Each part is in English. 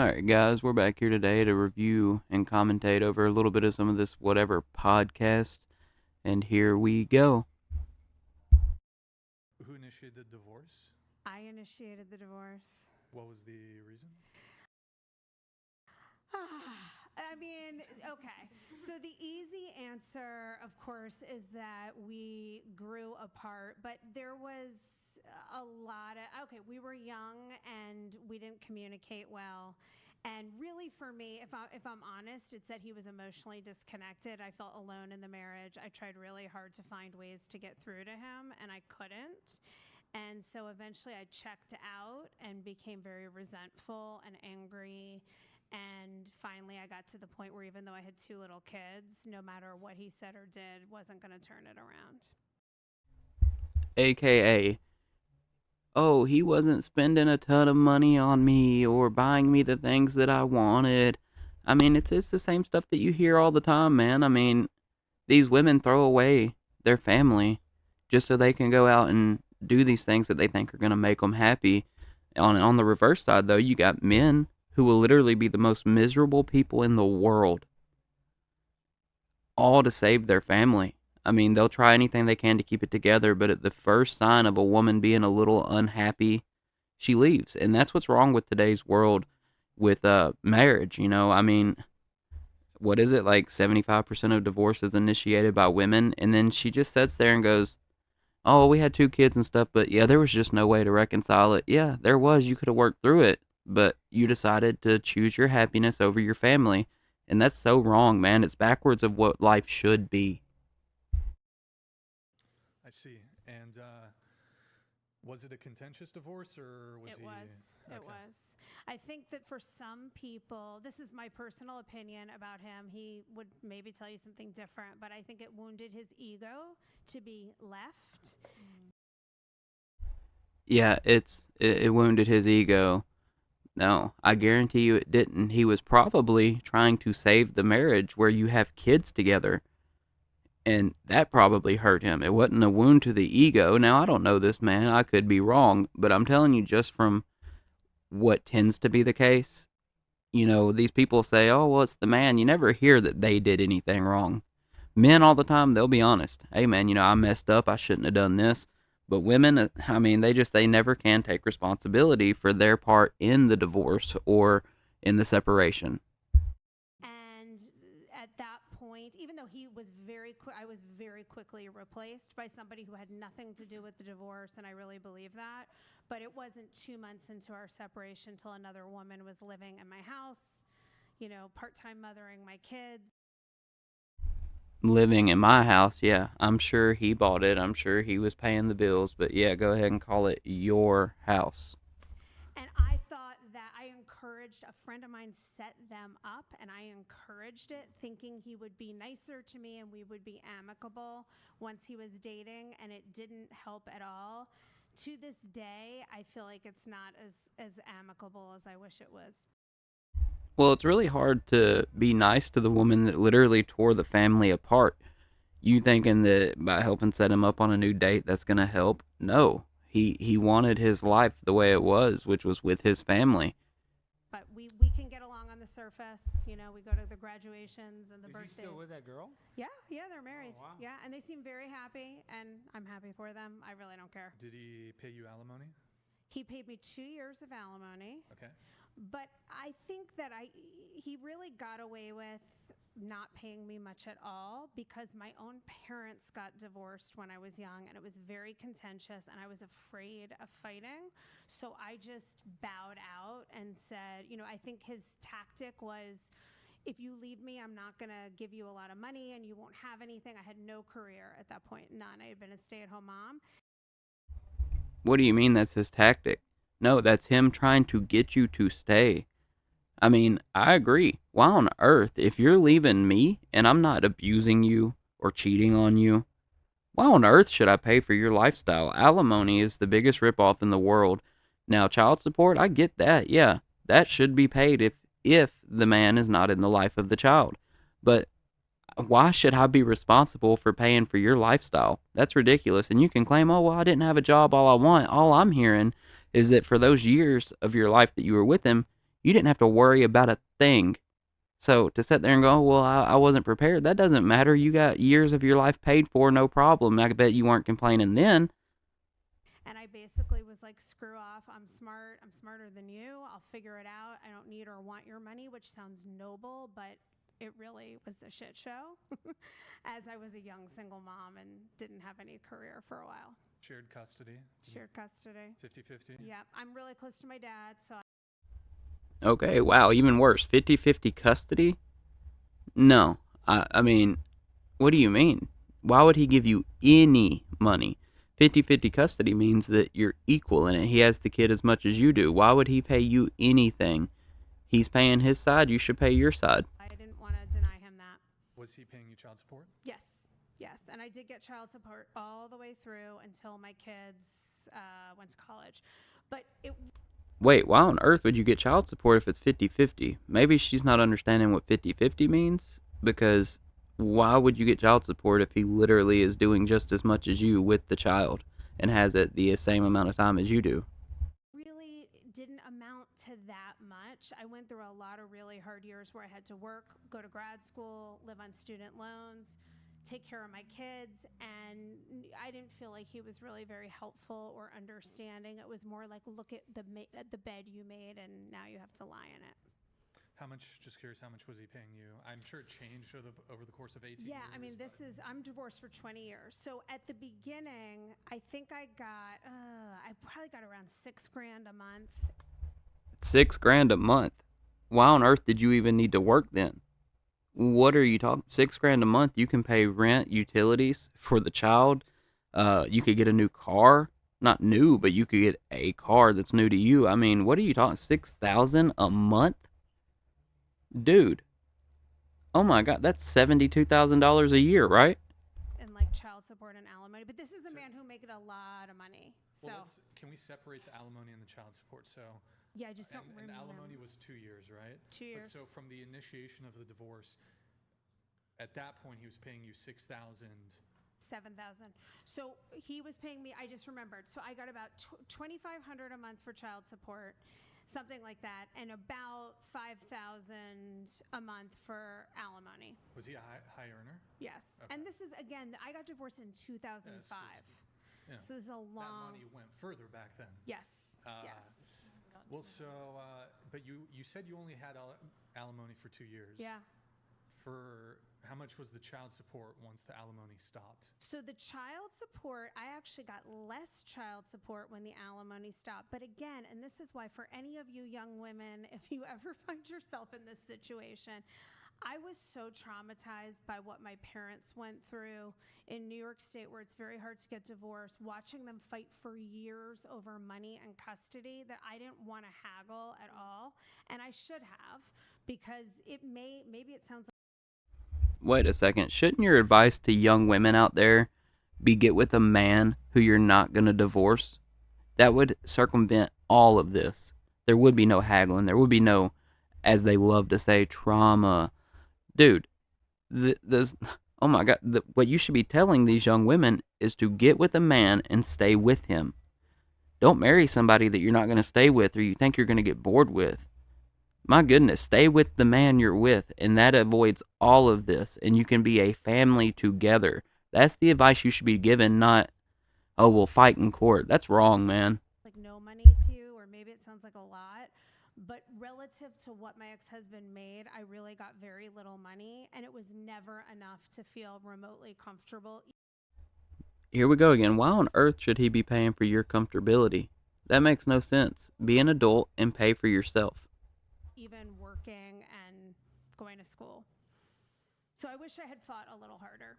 Alright, guys, we're back here today to review and commentate over a little bit of some of this whatever podcast, and here we go. Who initiated the divorce? I initiated the divorce. What was the reason? I mean, okay. So the easy answer, of course, is that we grew apart, but there was a lot of, okay, we were young and we didn't communicate well. And really, for me, if I'm honest, it's that he was emotionally disconnected. I felt alone in the marriage. I tried really hard to find ways to get through to him, and I couldn't. And so eventually I checked out and became very resentful and angry. And finally, I got to the point where even though I had two little kids, no matter what he said or did, wasn't going to turn it around. AKA, oh, he wasn't spending a ton of money on me or buying me the things that I wanted. I mean, it's the same stuff that you hear all the time, man. I mean, these women throw away their family just so they can go out and do these things that they think are going to make them happy. On the reverse side, though, you got men who will literally be the most miserable people in the world, all to save their family. I mean, they'll try anything they can to keep it together, but at the first sign of a woman being a little unhappy, she leaves. And that's what's wrong with today's world with marriage, you know? I mean, what is it, like 75% of divorce is initiated by women, and then she just sits there and goes, oh, we had two kids and stuff, but yeah, there was just no way to reconcile it. Yeah, there was. You could have worked through it, but you decided to choose your happiness over your family. And that's so wrong, man. It's backwards of what life should be. I see. And was it a contentious divorce or was It he? was. It Okay. was. I think that for some people, this is my personal opinion about him. He would maybe tell you something different, but I think it wounded his ego to be left. Yeah, it wounded his ego. No, I guarantee you it didn't. He was probably trying to save the marriage where you have kids together, and that probably hurt him. It wasn't a wound to the ego. Now, I don't know this man. I could be wrong, but I'm telling you just from what tends to be the case. You know, these people say, oh, well, it's the man. You never hear that they did anything wrong. Men all the time, they'll be honest. Hey, man, I messed up. I shouldn't have done this. But women, I mean, they never can take responsibility for their part in the divorce or in the separation. And at that point, even though he was I was very quickly replaced by somebody who had nothing to do with the divorce, and I really believe that. But it wasn't 2 months into our separation till another woman was living in my house, part-time mothering my kids. Living in my house, yeah, I'm sure he bought it. I'm sure he was paying the bills. But yeah, go ahead and call it your house. And I thought that I encouraged a friend of mine set them up, and I encouraged it, thinking he would be nicer to me and we would be amicable once he was dating, and it didn't help at all. To this day, I feel like it's not as amicable as I wish it was. Well, it's really hard to be nice to the woman that literally tore the family apart. You thinking that by helping set him up on a new date that's gonna help? No. He wanted his life the way it was, which was with his family. But we can get along on the surface. We go to the graduations and the Is he birthdays. still with that girl? Yeah, they're married. wow. Yeah, and they seem very happy, and I'm happy for them. I really don't care. Did he pay you alimony? He paid me 2 years of alimony, Okay. but I think that he really got away with not paying me much at all because my own parents got divorced when I was young, and it was very contentious, and I was afraid of fighting. So I just bowed out and said, I think his tactic was, if you leave me, I'm not going to give you a lot of money and you won't have anything. I had no career at that point, none. I had been a stay-at-home mom. What do you mean that's his tactic? No, that's him trying to get you to stay. I mean, I agree. Why on earth, if you're leaving me and I'm not abusing you or cheating on you, why on earth should I pay for your lifestyle? Alimony is the biggest ripoff in the world. Now, child support, I get that. Yeah, that should be paid if the man is not in the life of the child. But why should I be responsible for paying for your lifestyle? That's ridiculous. And you can claim, oh, well, I didn't have a job all I want. All I'm hearing is that for those years of your life that you were with him, You didn't have to worry about a thing. So to sit there and go, oh, well, I wasn't prepared, that doesn't matter. You got years of your life paid for, no problem. I bet you weren't complaining then. And I basically was like, screw off. I'm smart. I'm smarter than you. I'll figure it out. I don't need or want your money, which sounds noble, but it really was a shit show as I was a young single mom and didn't have any career for a while. Shared custody? Shared custody. 50-50? Yeah. I'm really close to my dad, so Okay, wow, even worse. 50-50 custody? No. I mean, what do you mean? Why would he give you any money? 50-50 custody means that you're equal in it. He has the kid as much as you do. Why would he pay you anything? He's paying his side, you should pay your side. I didn't want to deny him that. Was he paying you child support? Yes. Yes. And I did get child support all the way through until my kids went to college. But it Wait, why on earth would you get child support if it's 50-50? Maybe she's not understanding what 50-50 means, because why would you get child support if he literally is doing just as much as you with the child and has it the same amount of time as you do? really didn't amount to that much. I went through a lot of really hard years where I had to work, go to grad school, live on student loans, take care of my kids, and I didn't feel like he was really very helpful or understanding. It was more like, look at the bed you made, and now you have to lie in it. How much, just curious, how much was he paying you? I'm sure it changed over the course of 18 years. Yeah, I mean, I'm divorced for 20 years. So at the beginning, I think I probably got around $6,000 a month. $6,000 a month. Why on earth did you even need to work then? What are you talking? $6,000 a month. You can pay rent, utilities for the child. You could get a new car. Not new, but you could get a car that's new to you. I mean, what are you talking? $6,000 a month, dude. Oh my God, that's $72,000 a year, right? And like child support and alimony. But this is a man who made a lot of money. So Well, can we separate the alimony and the child support? So, yeah, I just don't and remember. alimony was 2 years, right? 2 years. But so from the initiation of the divorce, at that point he was paying you 6,000. 7,000. So he was paying me. I just remembered. So I got about 2,500 a month for child support, something like that, and about 5,000 a month for alimony. Was he a high earner? Yes. Okay. And this is again. I got divorced in 2005. Yeah. So this is a long. That money went further back then. Yes. Yes. Well, so, but you said you only had alimony for 2 years. Yeah. For how much was the child support once the alimony stopped? So the child support, I actually got less child support when the alimony stopped. But again, and this is why for any of you young women, if you ever find yourself in this situation, I was so traumatized by what my parents went through in New York State, where it's very hard to get divorced, watching them fight for years over money and custody, that I didn't want to haggle at all. And I should have, because maybe it sounds like. Wait a second. Shouldn't your advice to young women out there be get with a man who you're not going to divorce? That would circumvent all of this. There would be no haggling. There would be no, as they love to say, trauma. Dude, oh my God, what you should be telling these young women is to get with a man and stay with him. Don't marry somebody that you're not going to stay with or you think you're going to get bored with. My goodness, stay with the man you're with, and that avoids all of this, and you can be a family together. That's the advice you should be given, not, oh, we'll fight in court. That's wrong, man. Like no money to you, or maybe it sounds like a lot, but relative to what my ex-husband made, I really got very little money, and it was never enough to feel remotely comfortable. Here we go again. Why on earth should he be paying for your comfortability? That makes no sense. Be an adult and pay for yourself. Even working and going to school. So I wish I had fought a little harder.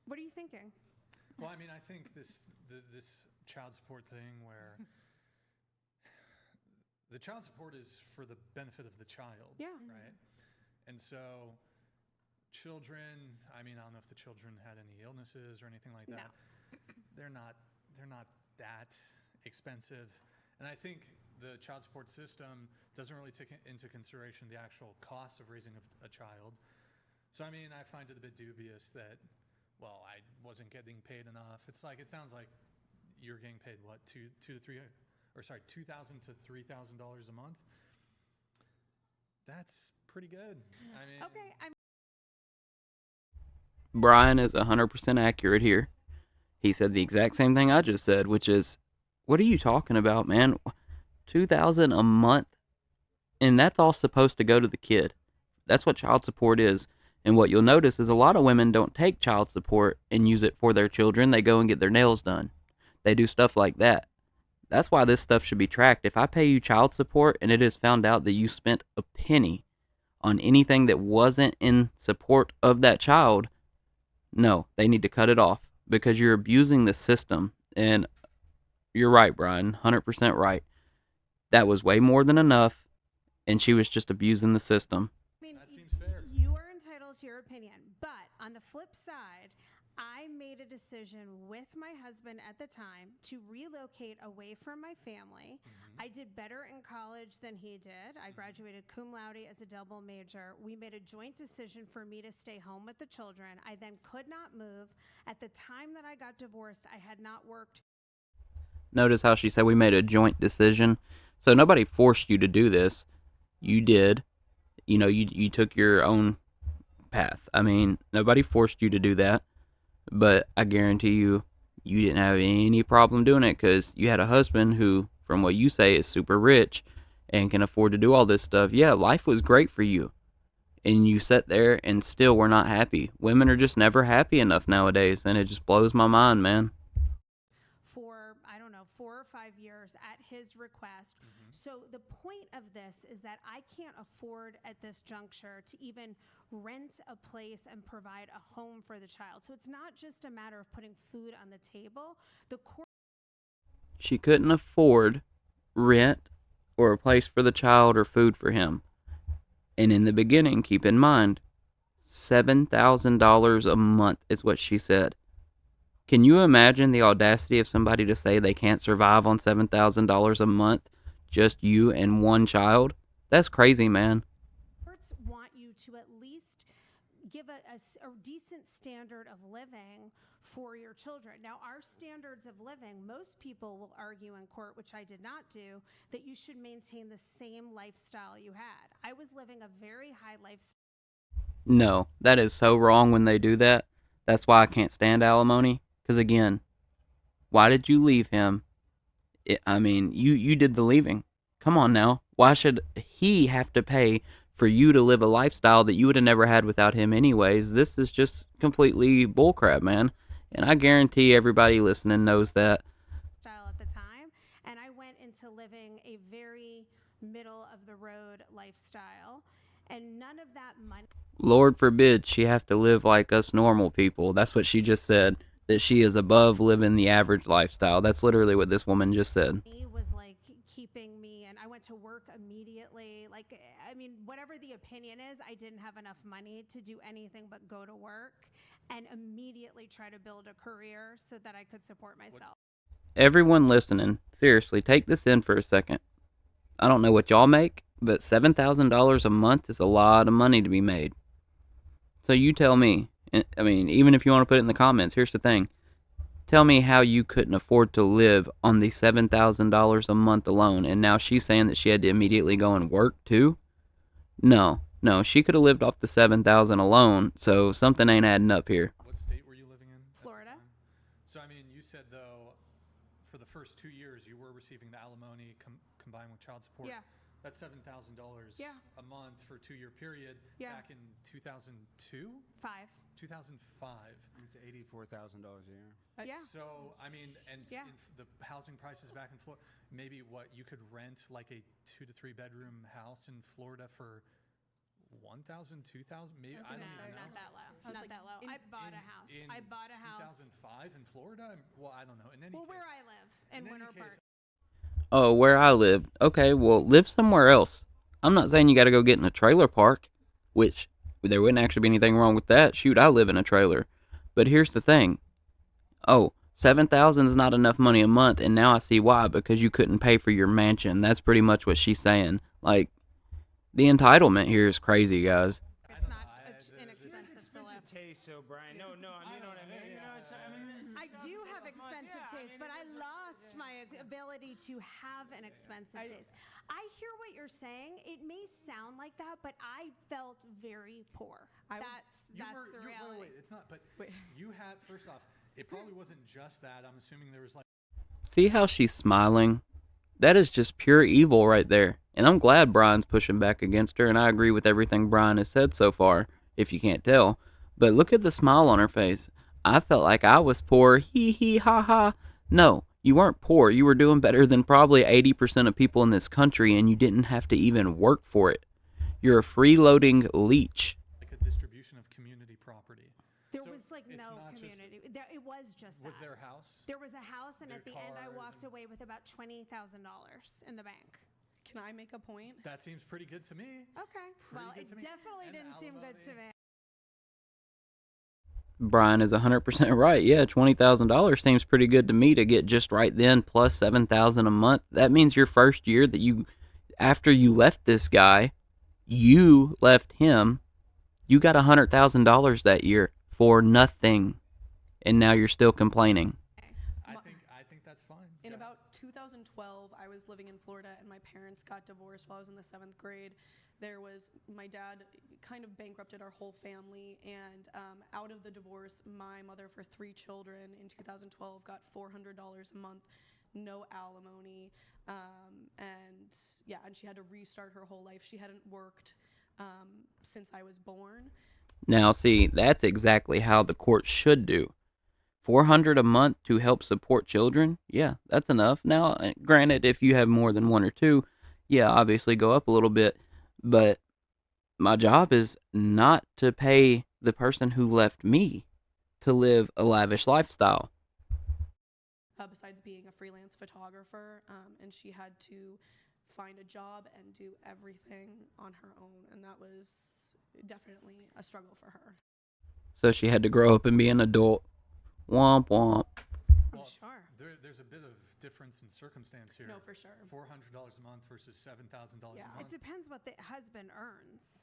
What are you thinking? Well, I mean, I think this child support thing where the child support is for the benefit of the child, Yeah. right? And so children, I mean, I don't know if the children had any illnesses or anything like that. No. They're not that expensive. And I think the child support system doesn't really take into consideration the actual cost of raising a child. So, I mean, I find it a bit dubious that, well, I wasn't getting paid enough. It's like, it sounds like you're getting paid, what, $2,000 to $3,000 $2,000 to $3,000 a month. That's pretty good. I mean, Okay, Brian is 100% accurate here. He said the exact same thing I just said, which is, what are you talking about, man? 2,000 a month, and that's all supposed to go to the kid. That's what child support is. And what you'll notice is a lot of women don't take child support and use it for their children. They go and get their nails done. They do stuff like that. That's why this stuff should be tracked. If I pay you child support and it is found out that you spent a penny on anything that wasn't in support of that child, no, they need to cut it off because you're abusing the system. And you're right, Brian, 100% right. That was way more than enough, and she was just abusing the system. that seems fair. You are entitled to your opinion, but on the flip side, I made a decision with my husband at the time to relocate away from my family. I did better in college than he did. I graduated cum laude as a double major. We made a joint decision for me to stay home with the children. I then could not move. At the time that I got divorced, I had not worked. Notice how she said we made a joint decision. So nobody forced you to do this. You did. You know, you took your own path. I mean, nobody forced you to do that. But I guarantee you, you didn't have any problem doing it because you had a husband who, from what you say, is super rich and can afford to do all this stuff. Yeah, life was great for you. And you sat there and still were not happy. Women are just never happy enough nowadays, and it just blows my mind, man. For, I don't know, 4 or 5 years at his request. So the point of this is that I can't afford at this juncture to even rent a place and provide a home for the child. So it's not just a matter of putting food on the table. The court She couldn't afford rent or a place for the child or food for him. And in the beginning, keep in mind, $7,000 a month is what she said. Can you imagine the audacity of somebody to say they can't survive on $7,000 a month, just you and one child? That's crazy, man. courts want you to at least give a decent standard of living for your children. Now, our standards of living, most people will argue in court, which I did not do, that you should maintain the same lifestyle you had. I was living a very high lifestyle. No, that is so wrong when they do that. That's why I can't stand alimony. Because again, why did you leave him? You did the leaving. Come on now. Why should he have to pay for you to live a lifestyle that you would have never had without him anyways? This is just completely bullcrap, man. And I guarantee everybody listening knows that. At the time, and I went into living a very middle of the road lifestyle, and none of that money Lord forbid she have to live like us normal people. That's what she just said. That she is above living the average lifestyle. That's literally what this woman just said. was like keeping me, and I went to work immediately. Like, I mean, whatever the opinion is, I didn't have enough money to do anything but go to work and immediately try to build a career so that I could support myself. Everyone listening, seriously, take this in for a second. I don't know what y'all make, but $7,000 a month is a lot of money to be made. So you tell me, I mean, even if you want to put it in the comments, here's the thing. Tell me how you couldn't afford to live on the $7,000 a month alone, and now she's saying that she had to immediately go and work too? No, she could have lived off the $7,000 alone, so something ain't adding up here. What state were you living in? at the Florida. time? So, I mean, you said, though, for the first 2 years, you were receiving the alimony combined with child support. Yeah. That's $7,000 Yeah. a month for a 2-year period Yeah. back in 2002? 5. 2005. It's $84,000 a year. Yeah. So, I mean, and Yeah. the housing prices back in Florida, maybe what you could rent like a 2 to 3 bedroom house in Florida for 1,000, 2,000, maybe. I don't No, even know. not that low. was Not like, that low. I bought a house. In I bought a house. 2005 in Florida? Well, I don't know. In any Well, case, where I live in any Winter case, Park. Oh, where I lived. Okay, well, live somewhere else. I'm not saying you got to go get in a trailer park, which there wouldn't actually be anything wrong with that. Shoot, I live in a trailer. But here's the thing. Oh, $7,000 is not enough money a month, and now I see why, because you couldn't pay for your mansion. That's pretty much what she's saying. Like, the entitlement here is crazy, guys. It's not This is inexpensive to live. Taste, so Brian. No, you know what I mean. You know, I do have expensive taste, but I lost my ability to have an expensive taste. I hear what you're saying. It may sound like that, but I felt very poor. That's the reality. Wait, it's not. But you had, first off, it probably wasn't just that. I'm assuming there was like. See how she's smiling? That is just pure evil right there. And I'm glad Brian's pushing back against her, and I agree with everything Brian has said so far, if you can't tell. But look at the smile on her face. I felt like I was poor. Hee hee ha ha. No, you weren't poor. You were doing better than probably 80% of people in this country, and you didn't have to even work for it. You're a freeloading leech. Like a distribution of community property. There So was like it's no not just- community. It was just that. Was there a house? There was a house, and Their at the end, I cars walked and- away with about $20,000 in the bank. Can I make a point? That seems pretty good to me. Okay. Well, good it to me. definitely And didn't seem good to alimony. me. Brian is 100% right. Yeah, $20,000 seems pretty good to me to get just right then, plus $7,000 a month. That means your first year that you, after you left this guy, you left him, you got $100,000 that year for nothing, and now you're still complaining. I think that's fine. In Go ahead. about 2012, I was living in Florida and my parents got divorced while I was in the 7th grade. My dad kind of bankrupted our whole family, and out of the divorce, my mother for 3 children in 2012 got $400 a month, no alimony, and she had to restart her whole life. She hadn't worked since I was born. Now, see, that's exactly how the court should do. $400 a month to help support children, yeah, that's enough. Now, granted, if you have more than one or two, yeah, obviously go up a little bit. But my job is not to pay the person who left me to live a lavish lifestyle. Besides being a freelance photographer, and she had to find a job and do everything on her own, and that was definitely a struggle for her. So she had to grow up and be an adult. Womp womp. Well, Sure. there's a bit of difference in circumstance here. No, for sure. $400 a month versus $7,000 Yeah. a It month. depends what the husband earns.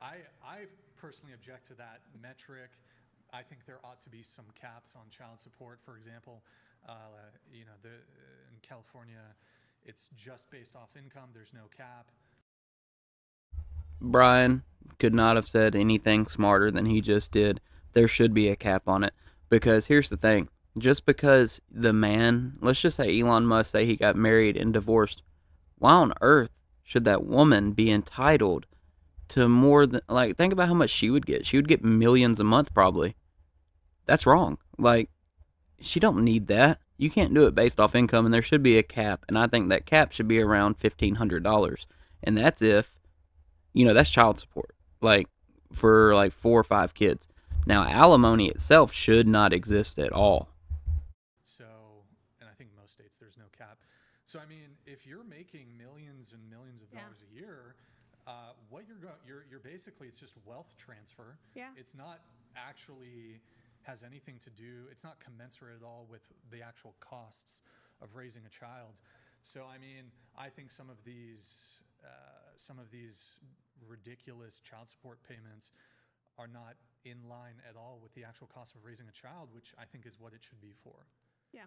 I personally object to that metric. I think there ought to be some caps on child support. For example, in California, it's just based off income. There's no cap. Brian could not have said anything smarter than he just did. There should be a cap on it. Because here's the thing. Just because the man, let's just say Elon Musk, say he got married and divorced, why on earth should that woman be entitled to more than, like, think about how much she would get. She would get millions a month probably. That's wrong. Like, she don't need that. You can't do it based off income, and there should be a cap. And I think that cap should be around $1,500. And that's if, that's child support, like, for like 4 or 5 kids. Now, alimony itself should not exist at all. So, and I think most states there's no cap. So, I mean, if you're making millions and millions of Yeah. dollars a year, what you're basically, it's just wealth transfer. Yeah. It's not actually has anything to do. It's not commensurate at all with the actual costs of raising a child. So, I mean, I think some of these ridiculous child support payments are not in line at all with the actual cost of raising a child, which I think is what it should be for. Yeah.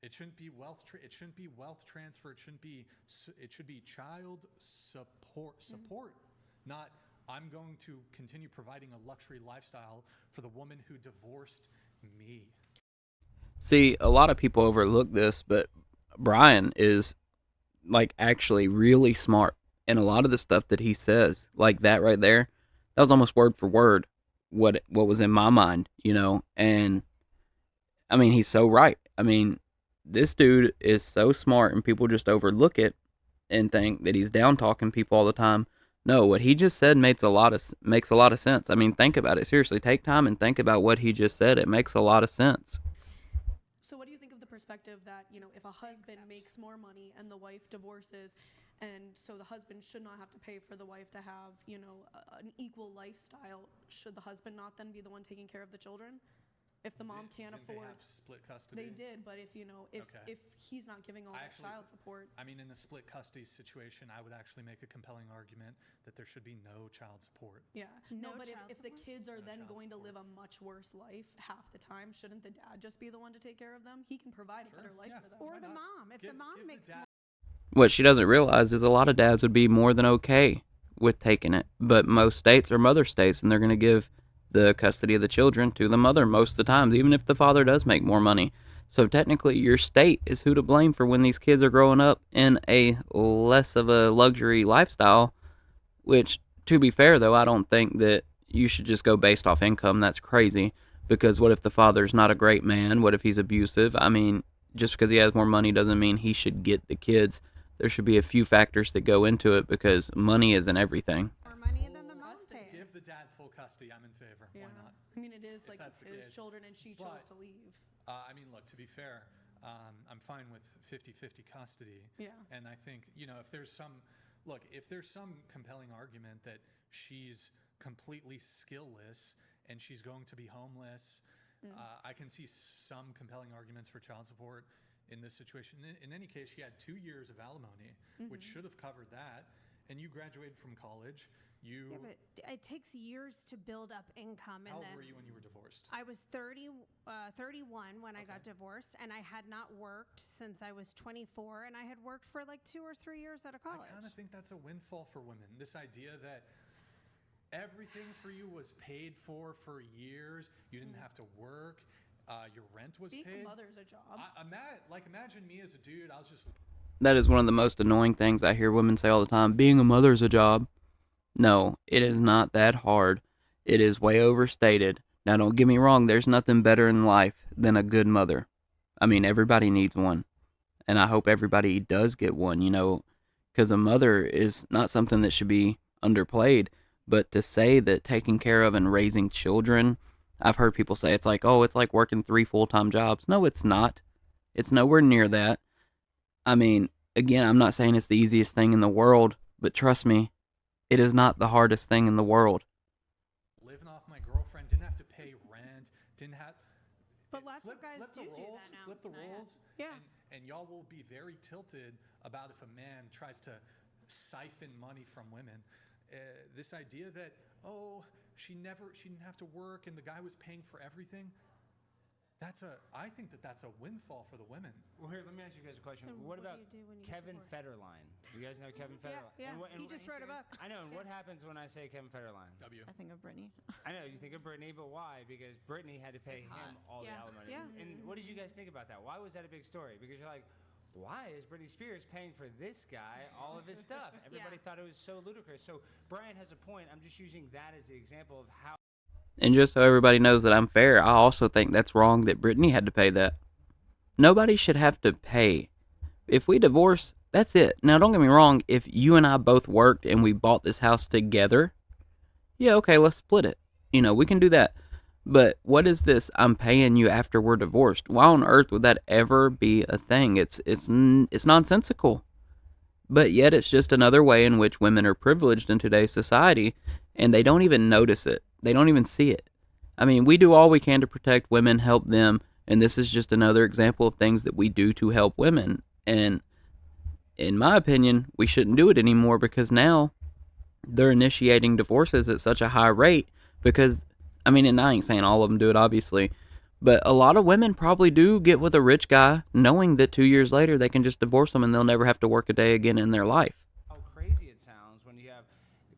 It shouldn't be wealth. It shouldn't be wealth transfer. It shouldn't be. It should be child support. Not. I'm going to continue providing a luxury lifestyle for the woman who divorced me. See, a lot of people overlook this, but Brian is, like, actually really smart. And a lot of the stuff that he says, like that right there, that was almost word for word what was in my mind, And, I mean, he's so right. I mean, this dude is so smart, and people just overlook it and think that he's down talking people all the time. No, what he just said makes a lot of sense. I mean, think about it. Seriously, take time and think about what he just said. It makes a lot of sense. So what do you think of the perspective that, if a husband makes more money and the wife divorces, and so the husband should not have to pay for the wife to have, an equal lifestyle, should the husband not then be the one taking care of the children? If the mom can't Didn't they afford, have split custody? they did. But if Okay. if he's not giving all I that actually- child support, I mean, in a split custody situation, I would actually make a compelling argument that there should be no child support. yeah, No no. But child if the support? kids are No then child going to support. live a much worse life half the time, shouldn't the dad just be the one to take care of them? He can provide a better Sure, life yeah. for them. Or Why the not? mom. If the mom Give makes dad- What she doesn't realize is a lot of dads would be more than okay with taking it, but most states are mother states, and they're going to give the custody of the children to the mother most of the times, even if the father does make more money. So technically, your state is who to blame for when these kids are growing up in a less of a luxury lifestyle. Which, to be fair, though, I don't think that you should just go based off income. That's crazy. Because what if the father's not a great man? What if he's abusive? I mean, just because he has more money doesn't mean he should get the kids. There should be a few factors that go into it because money isn't everything. more money than the Full mom custody. pays. Give the dad full custody. I'm in favor. Yeah, Why not? I mean, it is If like that's the his case. children, and she chose But- to leave. I mean, look, to be fair, I'm fine with 50-50 custody. Yeah. And I think, if there's some compelling argument that she's completely skillless and she's going to be homeless, I can see some compelling arguments for child support in this situation. In any case, she had 2 years of alimony, which should have covered that. And you graduated from college. Yeah, but it takes years to build up income. How And old then were you when you were divorced? I was 31 when I got divorced, and I had not worked since I was 24, and I had worked for like 2 or 3 years out of college. I kind of think that's a windfall for women. This idea that everything for you was paid for years. You didn't have to work. Your rent was Being paid. a mother's a job. Imagine me as a dude. I was just That is one of the most annoying things I hear women say all the time. Being a mother is a job. No, it is not that hard. It is way overstated. Now, don't get me wrong. There's nothing better in life than a good mother. I mean, everybody needs one. And I hope everybody does get one, because a mother is not something that should be underplayed. But to say that taking care of and raising children, I've heard people say it's like working 3 full-time jobs. No, it's not. It's nowhere near that. I mean, again, I'm not saying it's the easiest thing in the world, but trust me, it is not the hardest thing in the world. living off my girlfriend. Didn't have to pay rent. Didn't have. But lots of guys flip the do roles, that now. Flip the I have. roles. Yeah. And y'all will be very tilted about if a man tries to siphon money from women. This idea that she didn't have to work and the guy was paying for everything. I think that's a windfall for the women. Well, here, let me ask you guys a question. And What what do about you do when you get Kevin divorced? Federline? You guys know Kevin Federline? Yeah, And he just wrote a book. I know, and what happens when I say Kevin Federline? W. I think of Brittany. I know, you think of Brittany, but why? Because Brittany had to pay It's him hot. all Yeah. the alimony. Yeah. And what did you guys think about that? Why was that a big story? Because you're like, why is Britney Spears paying for this guy all of his stuff? Everybody thought it was so ludicrous. So Brian has a point. I'm just using that as the example of how. And just so everybody knows that I'm fair, I also think that's wrong that Brittany had to pay that. Nobody should have to pay. If we divorce, that's it. Now, don't get me wrong. If you and I both worked and we bought this house together, yeah, okay, let's split it. We can do that. But what is this? I'm paying you after we're divorced. Why on earth would that ever be a thing? It's nonsensical. But yet it's just another way in which women are privileged in today's society, and they don't even notice it. They don't even see it. I mean, we do all we can to protect women, help them, and this is just another example of things that we do to help women. And in my opinion, we shouldn't do it anymore because now they're initiating divorces at such a high rate because, I mean, and I ain't saying all of them do it, obviously, but a lot of women probably do get with a rich guy knowing that 2 years later they can just divorce them and they'll never have to work a day again in their life. How crazy it sounds when you have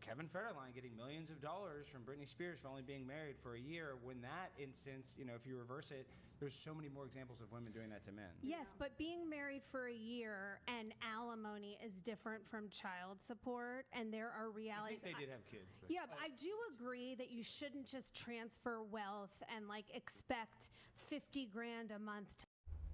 Kevin Federline getting millions of dollars from Britney Spears for only being married for a year. When that instance, if you reverse it, there's so many more examples of women doing that to men. Yes, but being married for a year and alimony is different from child support, and there are I realities. think they did have kids. But. Yeah, but I do agree that you shouldn't just transfer wealth and expect 50 grand a month.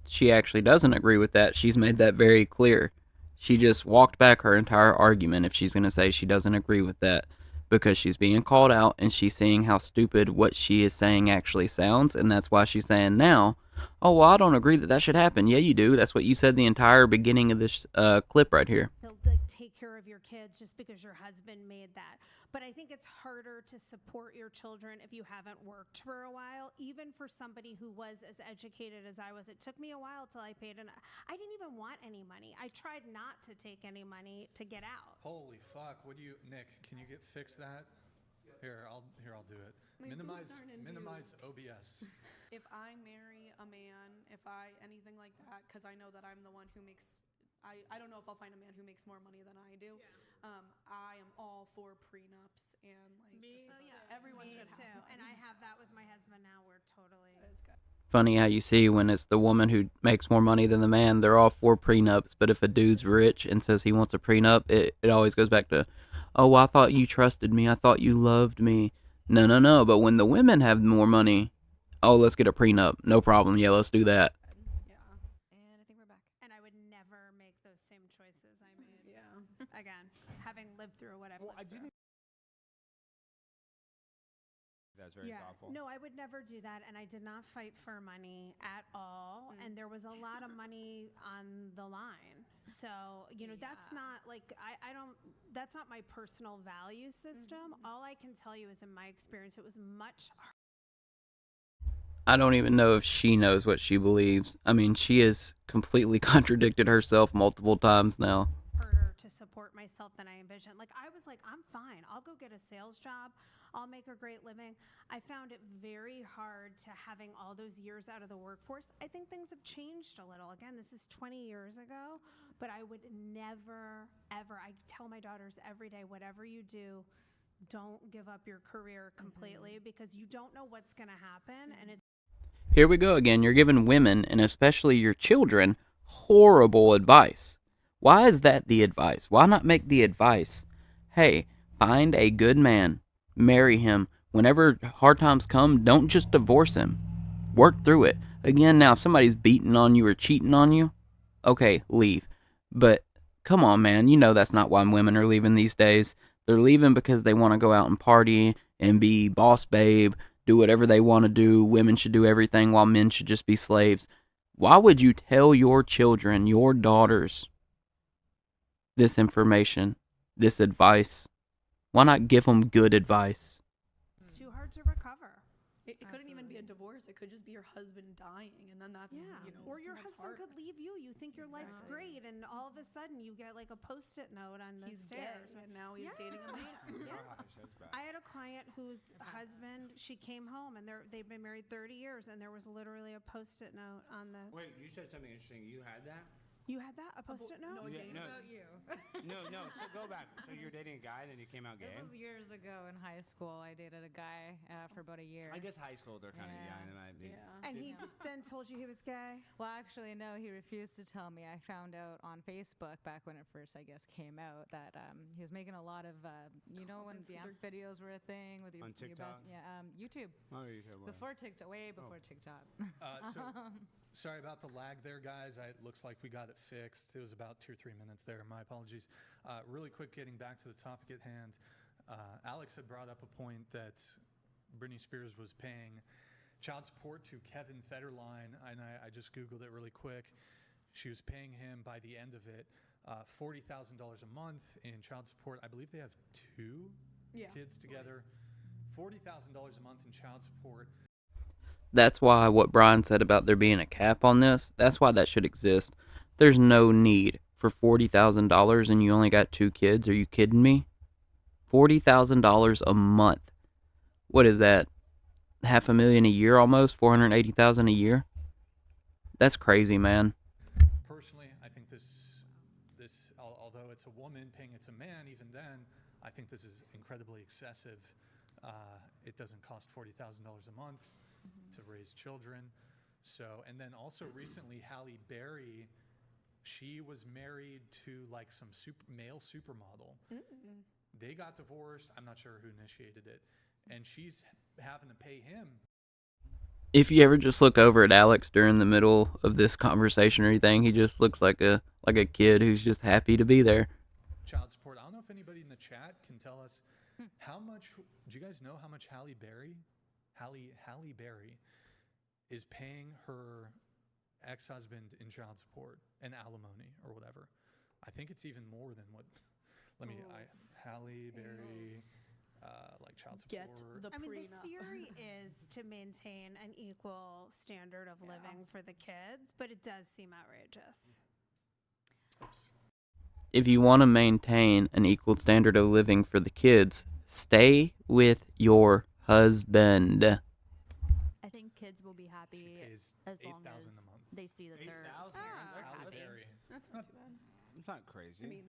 She actually doesn't agree with that. She's made that very clear. She just walked back her entire argument if she's going to say she doesn't agree with that because she's being called out and she's seeing how stupid what she is saying actually sounds, and that's why she's saying now, oh, well, I don't agree that should happen. Yeah, you do. That's what you said the entire beginning of this clip right here. He'll take care of your kids just because your husband made that. But I think it's harder to support your children if you haven't worked for a while, even for somebody who was as educated as I was. It took me a while till I paid, and I didn't even want any money. I tried not to take any money to get out. Holy fuck! Nick? Can you fix that? Here, I'll do it. My boobs aren't in view. Minimize OBS. If I marry a man, anything like that, because I know that I'm the one who makes, I don't know if I'll find a man who makes more money than I do. I am all for prenups and everyone Me should too. have one. And I have that with my husband now. We're totally. That is good. Funny how you see when it's the woman who makes more money than the man, they're all for prenups. But if a dude's rich and says he wants a prenup, it always goes back to, oh, I thought you trusted me. I thought you loved me. No. But when the women have more money, oh, let's get a prenup. No problem. Yeah, let's do that. Yeah. And I think we're back. And I would never make those same choices I made. Yeah. Again, having lived through what I've Well, I lived do through. think that's very thoughtful. No, I would never do that, and I did not fight for money at all. And there was a lot of money on the line. So, that's not like I don't. That's not my personal value system. All I can tell you is, in my experience, it was much I don't even know if she knows what she believes. I mean, she has completely contradicted herself multiple times now. harder to support myself than I envisioned. Like, I was like, I'm fine. I'll go get a sales job. I'll make a great living. I found it very hard to having all those years out of the workforce. I think things have changed a little. Again, this is 20 years ago, but I would never, ever, I tell my daughters every day, whatever you do, don't give up your career completely because you don't know what's going to happen. And it's Here we go again. You're giving women, and especially your children, horrible advice. Why is that the advice? Why not make the advice, hey, find a good man, marry him. Whenever hard times come, don't just divorce him. Work through it. Again, now, if somebody's beating on you or cheating on you, okay, leave. But come on, man. You know that's not why women are leaving these days. They're leaving because they want to go out and party and be boss babe, do whatever they want to do. Women should do everything while men should just be slaves. Why would you tell your children, your daughters, this information, this advice? Why not give them good advice? too hard to recover. It couldn't even be a divorce. It could just be your husband dying, and then that's Or your that's husband hard. could leave you. You think your life's Exactly. great, and all of a sudden you get like a post-it note on the He's gay, stairs. and now he's dating a man. I had a client whose husband, she came home, and they've been married 30 years, and there was literally a post-it note on the. Wait, you said something interesting. You had that? You had that? A post-it note? No, a gay no. man. you. No. So go back. So you're dating a guy, then you came out gay. This was years ago in high school. I dated a guy for about a year. I guess high school they're kind of Yeah. young. They might be. Yeah. And he then told you he was gay? Well, actually, no, he refused to tell me. I found out on Facebook back when it first, I guess, came out that he was making a lot of, when Consider- dance videos were a thing with your On your TikTok? YouTube. Oh, you said what? Before TikTok, way before TikTok. So sorry about the lag there, guys. It looks like we got it fixed. It was about 2 or 3 minutes there. My apologies. Really quick, getting back to the topic at hand. Alex had brought up a point that Britney Spears was paying child support to Kevin Federline, and I just Googled it really quick. She was paying him by the end of it $40,000 a month in child support. I believe they have two Yeah. kids together. $40,000 a month in child support. That's why what Brian said about there being a cap on this, that's why that should exist. There's no need for $40,000 and you only got 2 kids. Are you kidding me? $40,000 a month. What is that? $500,000 a year almost? $480,000 a year? That's crazy, man. Personally, I think this, although it's a woman paying it to a man, even then, I think this is incredibly excessive. It doesn't cost $40,000 a month to raise children. So, and then also recently, Halle Berry, she was married to like some male supermodel. They got divorced. I'm not sure who initiated it, and she's having to pay him. If you ever just look over at Alex during the middle of this conversation or anything, he just looks like a kid who's just happy to be there. Child support. I don't know if anybody in the chat can tell us how much. Do you guys know how much Halle Berry is paying her ex-husband in child support and alimony or whatever? I think it's even more than what let me, Ooh, Halle insane. Berry, like child Get support. the I mean, the prenup. theory is to maintain an equal standard of living for the kids, but it does seem outrageous. Oops. If you want to maintain an equal standard of living for the kids, stay with your husband. I think kids will be happy She pays as long $8,000 as a month. they see that they're 8,000? parents are Halle happy. Berry. That's not too bad. It's not crazy. I mean,